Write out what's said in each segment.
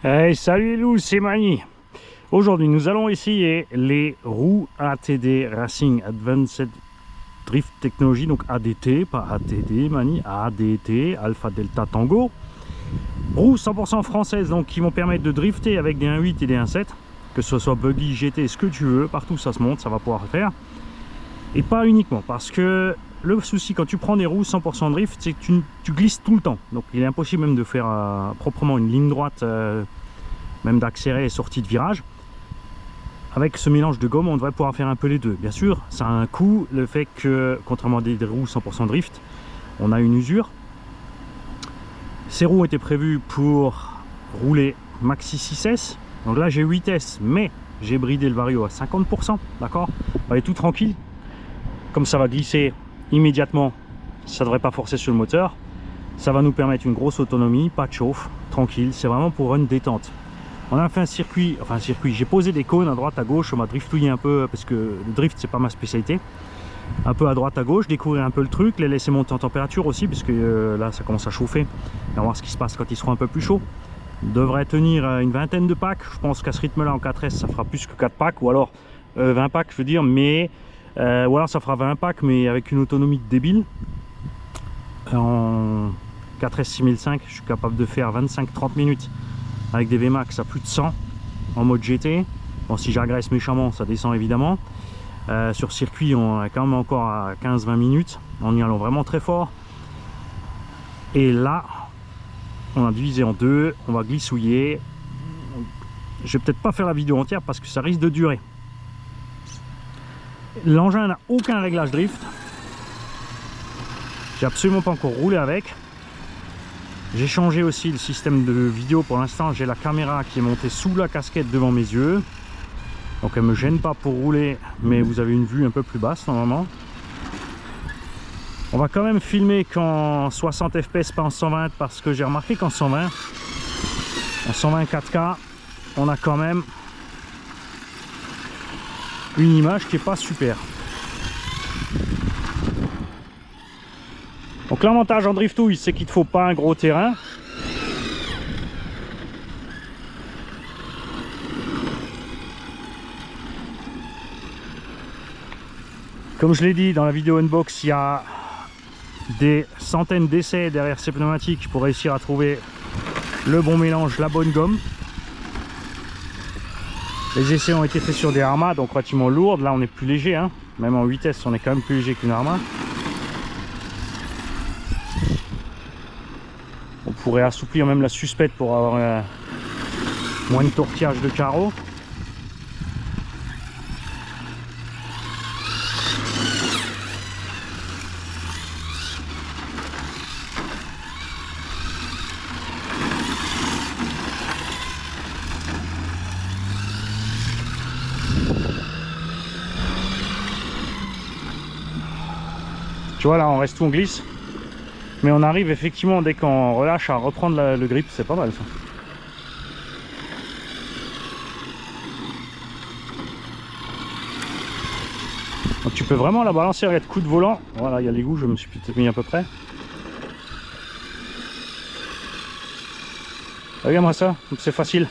Hey, salut les loups, c'est Mani. Aujourd'hui, nous allons essayer les roues ATD Racing Advanced Drift Technology, donc ADT, pas ATD, Mani, ADT, Alpha Delta Tango. Roues 100% françaises, donc qui vont permettre de drifter avec des 1.8 et des 1.7, que ce soit buggy, GT, ce que tu veux, partout ça se monte, ça va pouvoir faire. Et pas uniquement, parce que le souci quand tu prends des roues 100% drift, c'est que tu glisses tout le temps. Donc il est impossible même de faire proprement une ligne droite, même d'accélérer et sortie de virage. Avec ce mélange de gomme, on devrait pouvoir faire un peu les deux. Bien sûr, ça a un coût, le fait que, contrairement à des roues 100% drift, on a une usure. Ces roues étaient prévues pour rouler maxi 6S. Donc là, j'ai 8S, mais j'ai bridé le vario à 50%, d'accord? On va aller tout tranquille. Comme ça va glisser immédiatement, ça ne devrait pas forcer sur le moteur. Ça va nous permettre une grosse autonomie, pas de chauffe, tranquille. C'est vraiment pour une détente. On a fait un circuit, j'ai posé des cônes à droite à gauche, on m'a driftouillé un peu parce que le drift c'est pas ma spécialité. Un peu à droite à gauche, découvrir un peu le truc, les laisser monter en température aussi, puisque là ça commence à chauffer. Et on va voir ce qui se passe quand ils seront un peu plus chauds. Il devrait tenir une vingtaine de packs. Je pense qu'à ce rythme là en 4S ça fera plus que 4 packs, ou alors 20 packs je veux dire, mais ou alors ça fera 20 packs mais avec une autonomie débile. En 4S 6005 je suis capable de faire 25-30 minutes avec des VMAX à plus de 100 en mode GT. Bon, si j'agresse méchamment ça descend évidemment. Sur circuit on est quand même encore à 15-20 minutes en y allant vraiment très fort. Et là on a divisé en deux, on va glissouiller. Je vais peut-être pas faire la vidéo entière parce que ça risque de durer. L'engin n'a aucun réglage drift. J'ai absolument pas encore roulé avec. J'ai changé aussi le système de vidéo. Pour l'instant j'ai la caméra qui est montée sous la casquette devant mes yeux, donc elle me gêne pas pour rouler, mais vous avez une vue un peu plus basse normalement. On va quand même filmer qu'en 60 fps, pas en 120, parce que j'ai remarqué qu'en 120, en 120 4K, on a quand même une image qui est pas super. Donc l'avantage en driftouille, c'est qu'il ne faut pas un gros terrain. Comme je l'ai dit dans la vidéo unbox, il y a des centaines d'essais derrière ces pneumatiques pour réussir à trouver le bon mélange, la bonne gomme. Les essais ont été faits sur des Arma, donc relativement lourdes. Là on est plus léger, hein. Même en 8S on est quand même plus léger qu'une Arma. On pourrait assouplir même la suspette pour avoir moins de tortillage de carreaux. Tu vois là on reste tout, on glisse. Mais on arrive effectivement dès qu'on relâche à reprendre le grip, c'est pas mal ça. Donc tu peux vraiment la balancer avec coup de volant. Voilà, il y a l'égout, je me suis peut-être mis à peu près. Regarde-moi ça, c'est facile.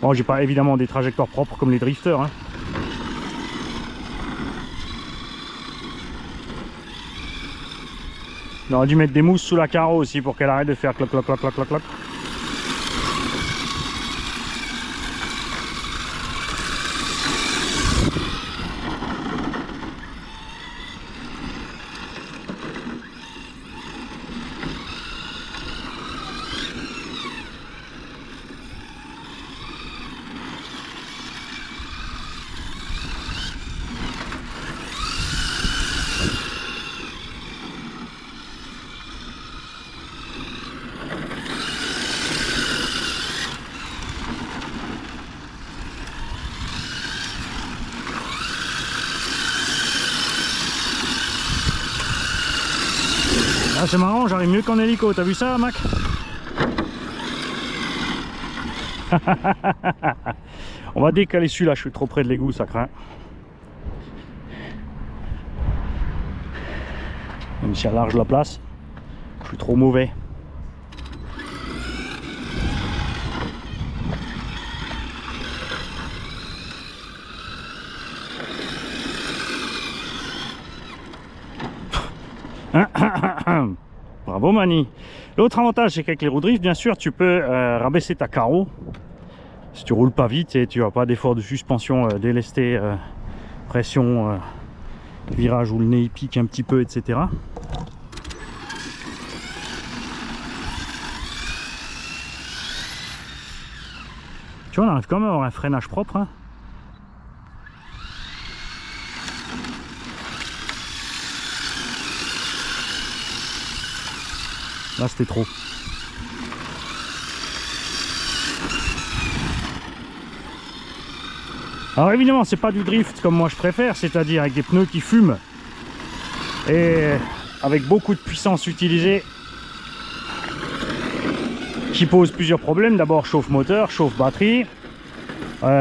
Bon, j'ai pas évidemment des trajectoires propres comme les drifters, hein. On aurait dû mettre des mousses sous la carreau aussi pour qu'elle arrête de faire cloc cloc cloc cloc cloc cloc. Ah, c'est marrant, j'arrive mieux qu'en hélico, t'as vu ça Mac? On va décaler celui-là, je suis trop près de l'égout, ça craint. Même si elle large la place, je suis trop mauvais. Bravo Mani. L'autre avantage, c'est qu'avec les roues drift, bien sûr, tu peux rabaisser ta carreau. Si tu roules pas vite et tu n'as pas d'effort de suspension délesté, pression, virage où le nez il pique un petit peu, etc. Tu vois, on arrive quand même à avoir un freinage propre. Hein. Là, c'était trop. Alors évidemment, c'est pas du drift comme moi je préfère, c'est-à-dire avec des pneus qui fument et avec beaucoup de puissance utilisée, qui pose plusieurs problèmes. D'abord chauffe moteur, chauffe batterie.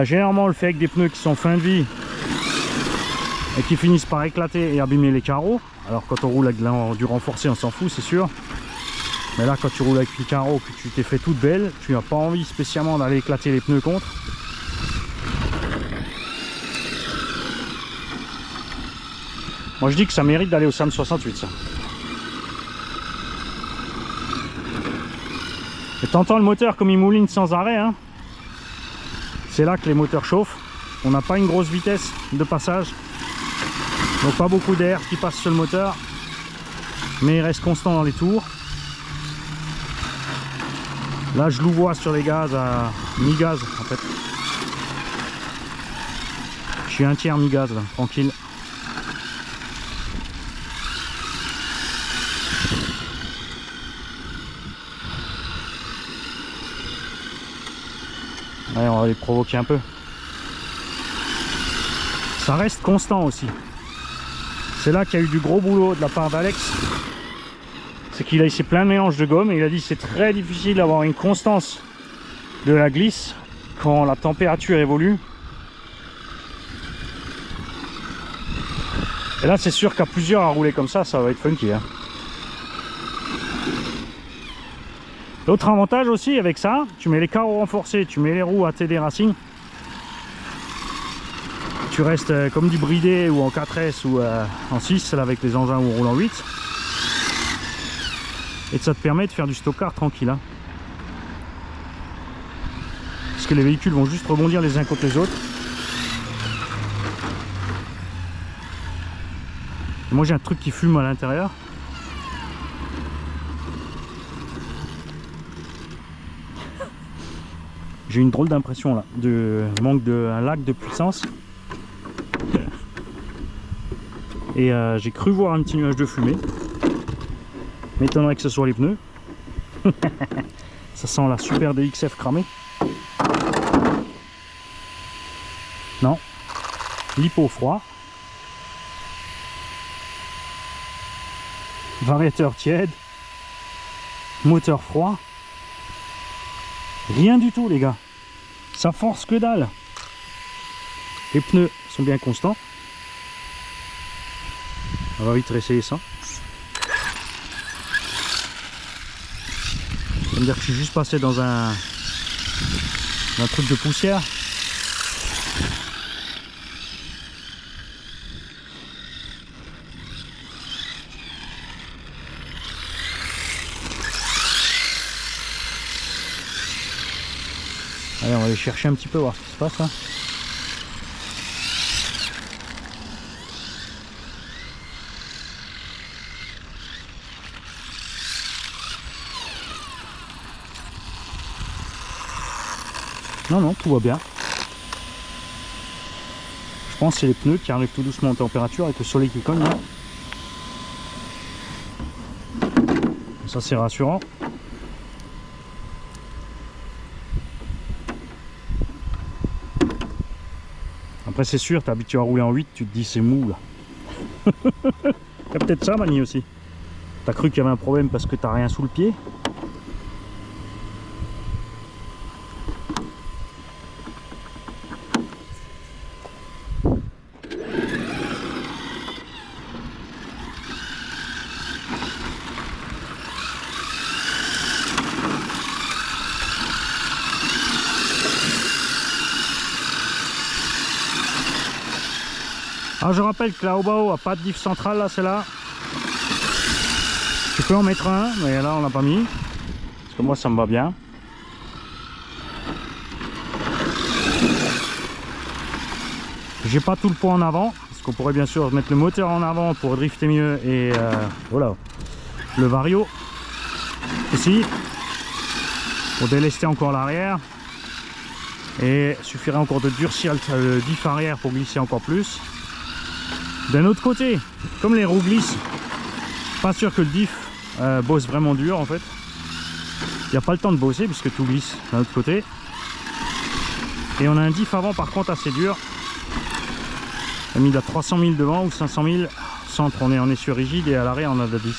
Généralement on le fait avec des pneus qui sont fin de vie et qui finissent par éclater et abîmer les carreaux. Alors quand on roule avec du renforcé, on s'en fout, c'est sûr. Mais là, quand tu roules avec les carreaux, que tu t'es fait toute belle, tu n'as pas envie spécialement d'aller éclater les pneus contre. Moi je dis que ça mérite d'aller au SAM 68 ça. Et t'entends le moteur comme il mouline sans arrêt, hein. C'est là que les moteurs chauffent. On n'a pas une grosse vitesse de passage, donc pas beaucoup d'air qui passe sur le moteur, mais il reste constant dans les tours. Là je louvoie sur les gaz à mi-gaz en fait. Je suis un tiers mi-gaz là, tranquille. Allez, on va les provoquer un peu. Ça reste constant aussi. C'est là qu'il y a eu du gros boulot de la part d'Alex. C'est qu'il a essayé plein de mélanges de gomme et il a dit que c'est très difficile d'avoir une constance de la glisse quand la température évolue. Et là c'est sûr qu'à plusieurs à rouler comme ça va être funky. Hein. L'autre avantage aussi avec ça, tu mets les carreaux renforcés, tu mets les roues ATD Racing, tu restes comme du bridé ou en 4S ou en 6 là, avec les engins où on roule en 8, et ça te permet de faire du stock-car tranquille. Hein. Parce que les véhicules vont juste rebondir les uns contre les autres. Et moi j'ai un truc qui fume à l'intérieur. J'ai une drôle d'impression là, de manque d'un lac de puissance. Et j'ai cru voir un petit nuage de fumée. M'étonnerait que ce soit les pneus. Ça sent la Super DXF cramée. Non. L'hypo froid. Variateur tiède. Moteur froid. Rien du tout les gars. Ça force que dalle. Les pneus sont bien constants. On va vite réessayer ça. Ça veut dire que je suis juste passé dans un truc de poussière. Allez, on va aller chercher un petit peu, voir ce qui se passe là. Non, non, tout va bien. Je pense que c'est les pneus qui arrivent tout doucement en température avec le soleil qui cogne. Là. Ça, c'est rassurant. Après, c'est sûr, t'es habitué à rouler en 8, tu te dis c'est mou là. Il y a peut-être ça, Mani aussi. T'as cru qu'il y avait un problème parce que t'as rien sous le pied. Alors je rappelle que la Obao a pas de diff centrale là, c'est là. peux en mettre un, mais là on l'a pas mis. Parce que moi ça me va bien. J'ai pas tout le poids en avant. Parce qu'on pourrait bien sûr mettre le moteur en avant pour drifter mieux. Et voilà. Le vario. Ici. Pour délester encore l'arrière. Et il suffirait encore de durcir le diff arrière pour glisser encore plus. D'un autre côté, comme les roues glissent, pas sûr que le diff bosse vraiment dur en fait. Il n'y a pas le temps de bosser puisque tout glisse d'un autre côté. Et on a un diff avant par contre assez dur. On a mis à 300 000 devant ou 500 000. Centre, on est sur rigide et à l'arrière on a de 10.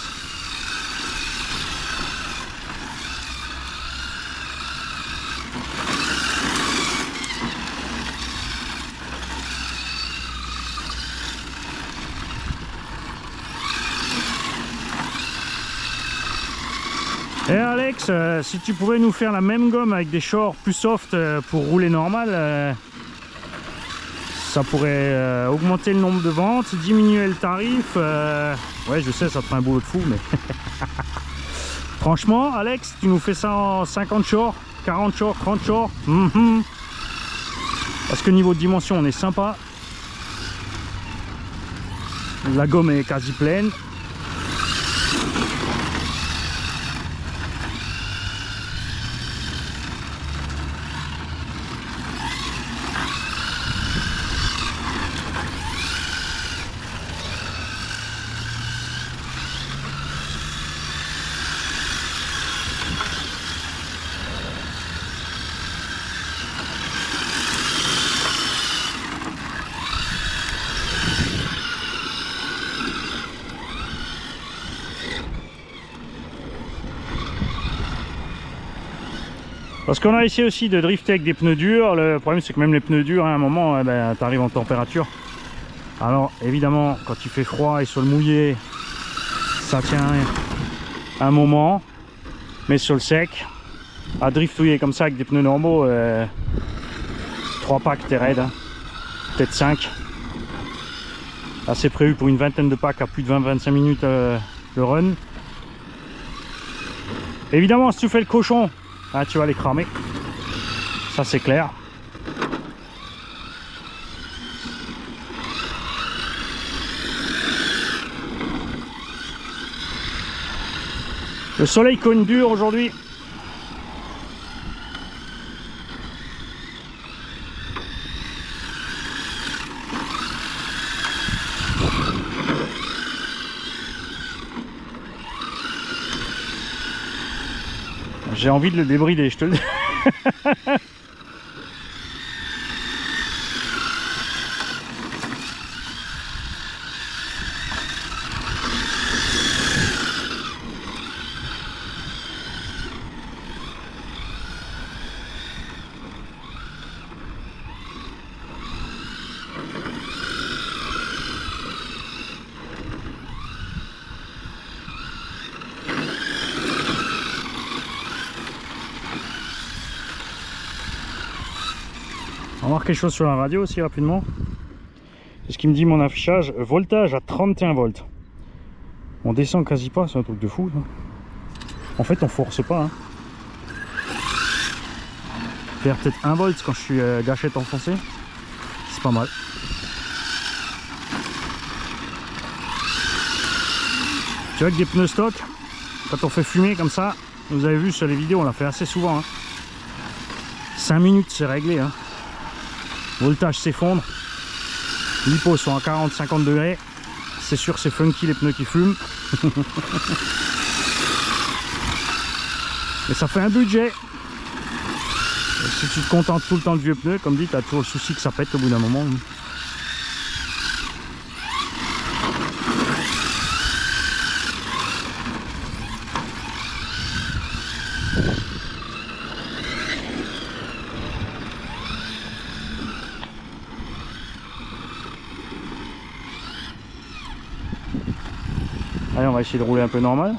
Et Alex, si tu pouvais nous faire la même gomme avec des shorts plus soft pour rouler normal, ça pourrait augmenter le nombre de ventes, diminuer le tarif. Ouais, je sais, ça te fait un boulot de fou, mais franchement, Alex, tu nous fais ça en 50 shorts, 40 shorts, 30 shorts. Parce que niveau de dimension, on est sympa. La gomme est quasi pleine. Parce qu'on a essayé aussi de drifter avec des pneus durs. Le problème c'est que même les pneus durs, à un moment, tu arrives en température. Alors évidemment, quand il fait froid et sur le mouillé, ça tient un moment. Mais sur le sec, à driftouiller comme ça avec des pneus normaux, 3 packs t'es raide, hein. Peut-être 5. Là c'est prévu pour une vingtaine de packs à plus de 20-25 minutes le run. Évidemment si tu fais le cochon, ah, tu vas les cramer, ça c'est clair. Le soleil cogne dur aujourd'hui. J'ai envie de le débrider, je te le dis. On va voir quelque chose sur la radio aussi rapidement. C'est ce qui me dit mon affichage. Voltage à 31 volts. On descend quasi pas, c'est un truc de fou. Ça. En fait on force pas. Hein. Faire peut-être 1 volt quand je suis gâchette enfoncée. C'est pas mal. Tu vois que des pneus stock, quand on fait fumer comme ça, vous avez vu sur les vidéos, on l'a fait assez souvent. Hein. 5 minutes c'est réglé. Hein. Voltage s'effondre, l'hypo sont à 40-50 degrés, c'est sûr c'est funky les pneus qui fument. Mais ça fait un budget. Et si tu te contentes tout le temps de vieux pneus, comme dit, tu as toujours le souci que ça pète au bout d'un moment. Allez, on va essayer de rouler un peu normal.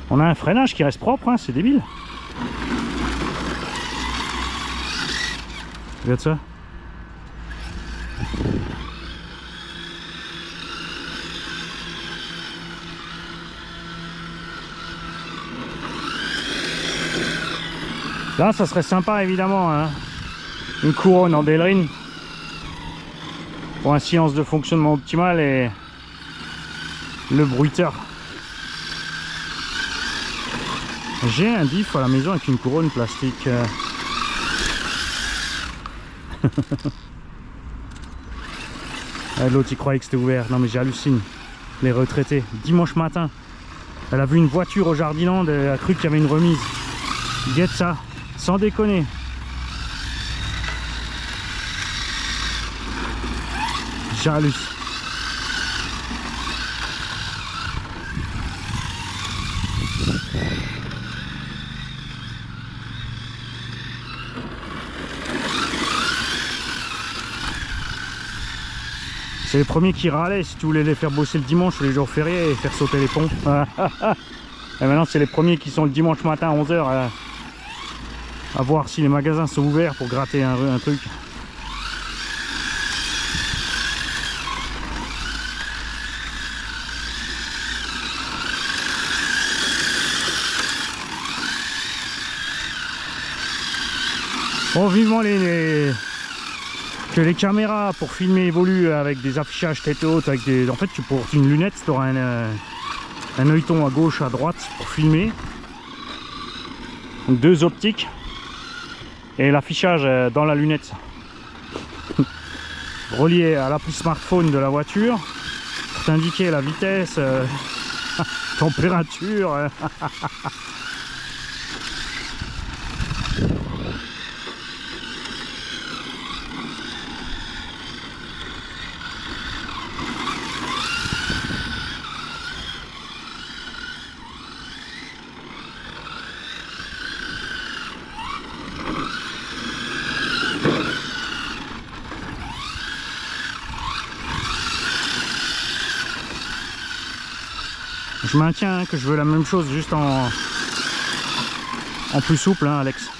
On a un freinage qui reste propre, hein, c'est débile. Regarde ça. Là, ça serait sympa évidemment, hein. Une couronne en Delrin pour un silence de fonctionnement optimal et le bruiteur. J'ai un diff à la maison avec une couronne plastique. L'autre il croyait que c'était ouvert. Non mais j'hallucine. Les retraités. Dimanche matin, elle a vu une voiture au Jardiland, elle a cru qu'il y avait une remise. Guette ça, sans déconner. J'hallucine. C'est les premiers qui râlaient si tu voulais les faire bosser le dimanche ou les jours fériés et faire sauter les ponts. Et maintenant c'est les premiers qui sont le dimanche matin à 11 h à voir si les magasins sont ouverts pour gratter un truc. Bon, vivement que les caméras pour filmer évoluent avec des affichages tête haute, avec des... En fait, tu portes une lunette, tu auras un œilleton à gauche, à droite pour filmer. Donc 2 optiques. Et l'affichage dans la lunette. Relié à l'appli smartphone de la voiture. Pour t'indiquer la vitesse, température. Je maintiens que je veux la même chose, juste en plus souple, hein, Alex.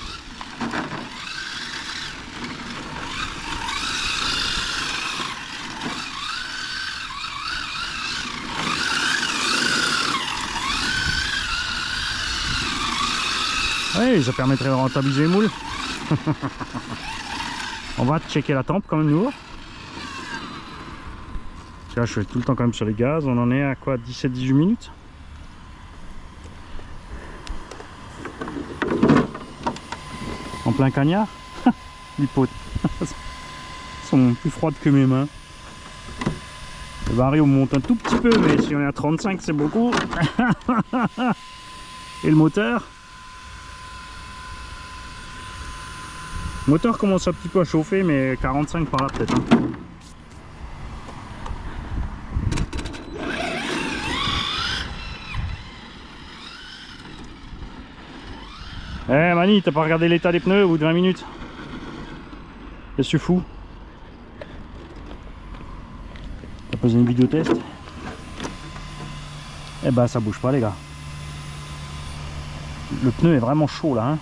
Oui, ça permettrait de rentabiliser les moules. On va checker la tempe quand même, nous. Là, je suis tout le temps quand même sur les gaz. On en est à quoi, 17-18 minutes. En plein cagnard. Les potes sont plus froides que mes mains. Le vario monte un tout petit peu, mais si on est à 35 c'est beaucoup. Et le moteur commence un petit peu à chauffer, mais 45 par là peut-être, hein. Eh Mani, t'as pas regardé l'état des pneus au bout de 20 minutes? Qu'est-ce que tu fous? T'as posé une vidéo test? Eh ben ça bouge pas les gars. Le pneu est vraiment chaud là, hein.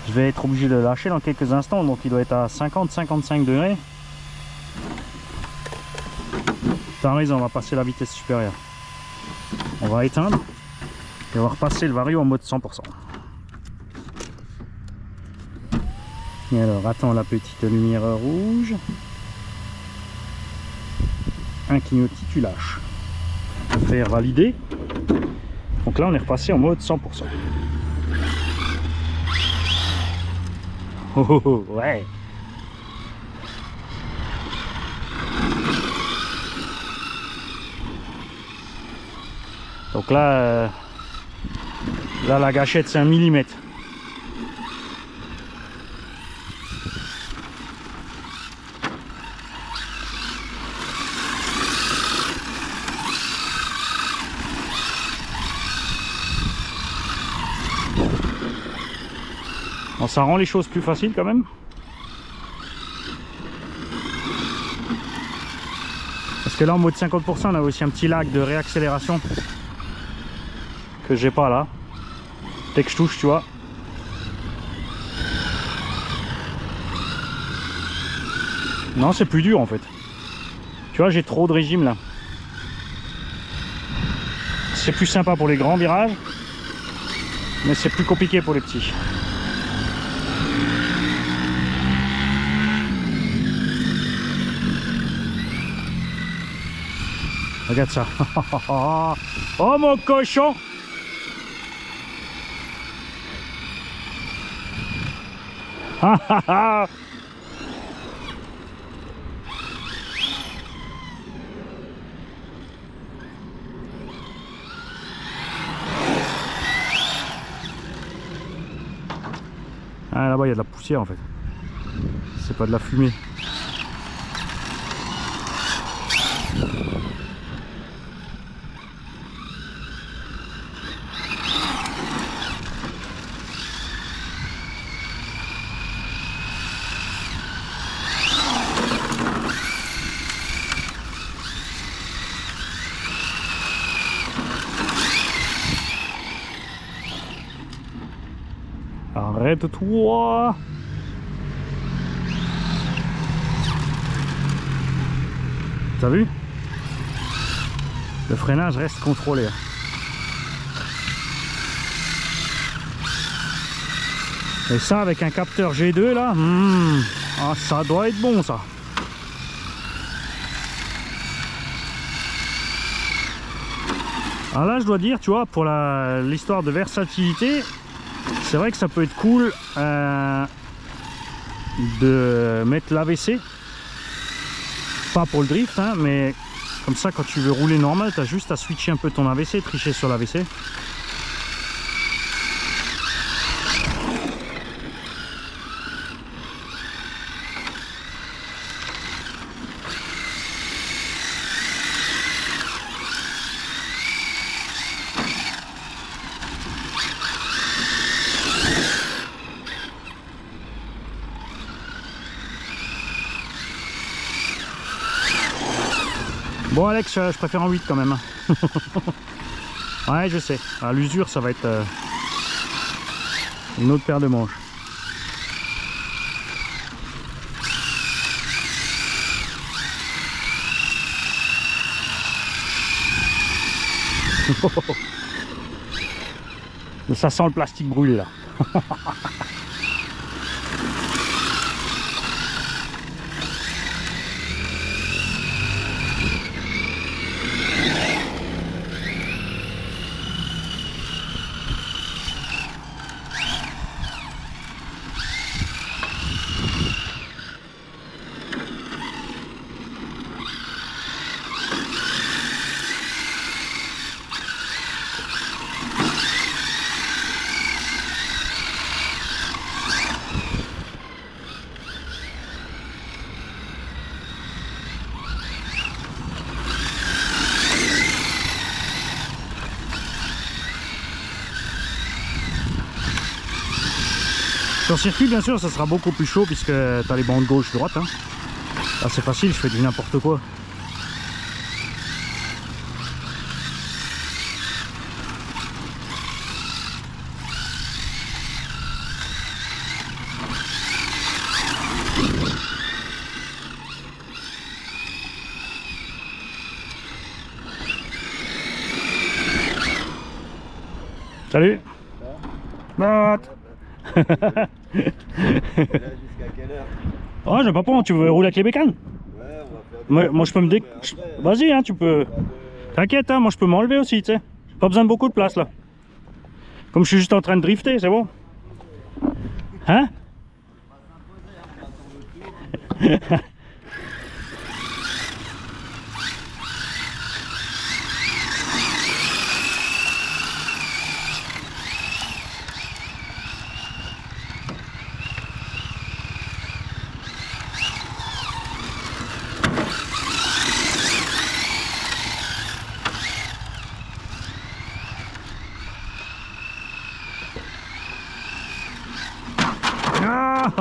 Je vais être obligé de le lâcher dans quelques instants, donc il doit être à 50-55 degrés. T'as raison, on va passer la vitesse supérieure. On va éteindre et on va repasser le vario en mode 100%. Et alors, attends la petite lumière rouge. Un clignotis, tu lâches. On va faire valider. Donc là, on est repassé en mode 100%. Oh, oh, oh, ouais. Donc là, la gâchette, c'est 1 mm. Bon, ça rend les choses plus faciles quand même. Parce que là en mode 50% on a aussi un petit lag de réaccélération que j'ai pas là. Dès que je touche, tu vois. Non, c'est plus dur en fait. Tu vois, j'ai trop de régime là. C'est plus sympa pour les grands virages, mais c'est plus compliqué pour les petits. Regarde ça. Oh mon cochon. Ah, là-bas il y a de la poussière en fait. C'est pas de la fumée. Arrête-toi! T'as vu? Le freinage reste contrôlé. Et ça avec un capteur G2 là, ah, ça doit être bon ça. Alors là je dois dire, tu vois, pour l'histoire de versatilité, c'est vrai que ça peut être cool de mettre l'AVC. Pas pour le drift, hein, mais comme ça quand tu veux rouler normal, tu as juste à switcher un peu ton AVC, tricher sur l'AVC. Bon Alex, je préfère en 8 quand même. Ouais je sais, à l'usure ça va être une autre paire de manches. Ça sent le plastique brûlé là. Sur circuit bien sûr ça sera beaucoup plus chaud puisque tu as les bandes gauche droite hein. Là c'est facile, je fais du n'importe quoi. Salut. Bah. Jusqu'à quelle heure? Oh, j'ai pas peur, tu veux rouler avec les bécanes? Ouais, on va faire Moi je peux me dé... Vas-y, hein, tu peux... T'inquiète, hein, moi je peux m'enlever aussi, tu sais. Pas besoin de beaucoup de place là. Comme je suis juste en train de drifter, c'est bon. Hein?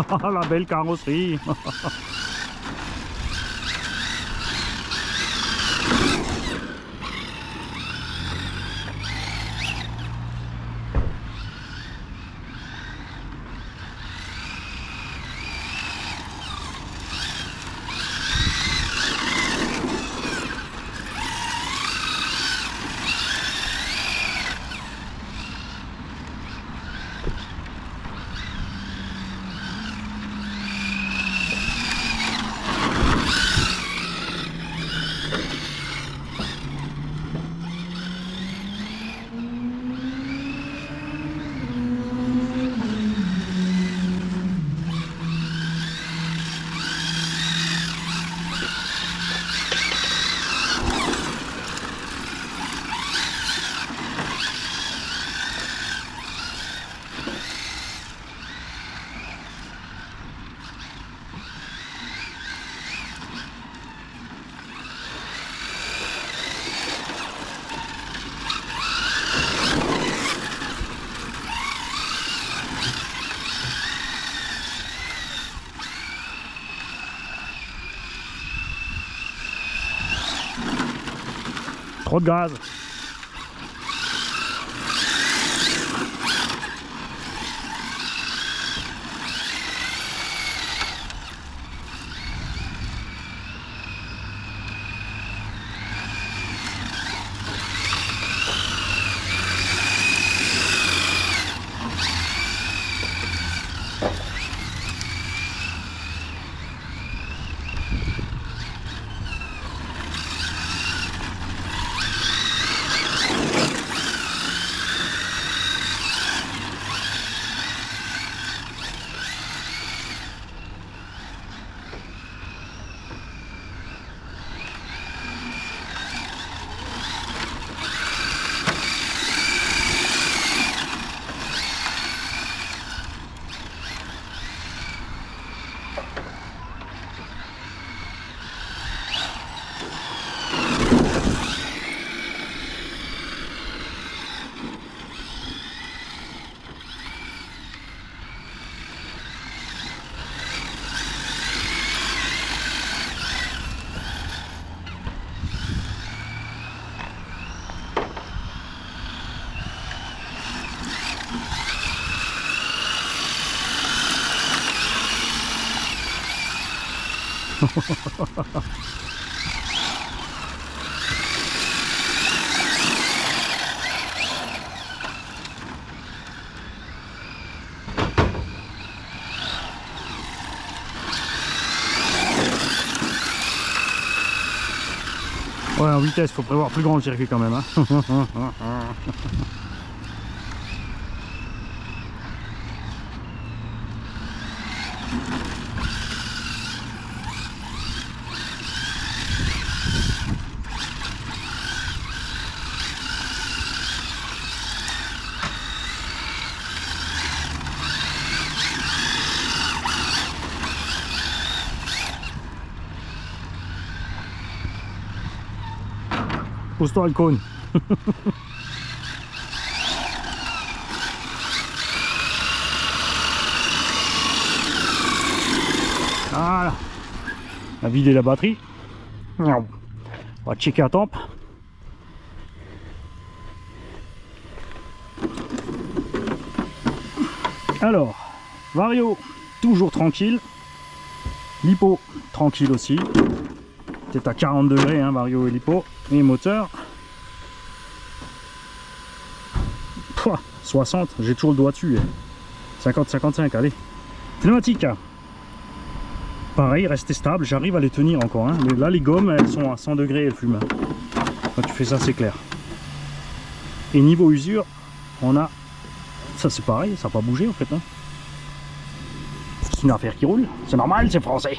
Ah, la belle carrosserie. Trop de gaz. Ouais, en vitesse, faut prévoir plus grand le circuit quand même. Hein. Pose-toi le cône. Voilà. On a vidé la batterie. On va checker à temp. Alors, Vario, toujours tranquille. Lipo, tranquille aussi. Peut-être à 40 degrés, hein, Vario et Lipo. Et moteur. Pouah, 60, j'ai toujours le doigt dessus. 50-55, allez. Pneumatique. Pareil, restez stable, j'arrive à les tenir encore. Hein. Mais là, les gommes, elles sont à 100 degrés, elles fument. Quand tu fais ça, c'est clair. Et niveau usure, on a... Ça, c'est pareil, ça n'a pas bougé en fait. Hein. C'est une affaire qui roule. C'est normal, c'est français.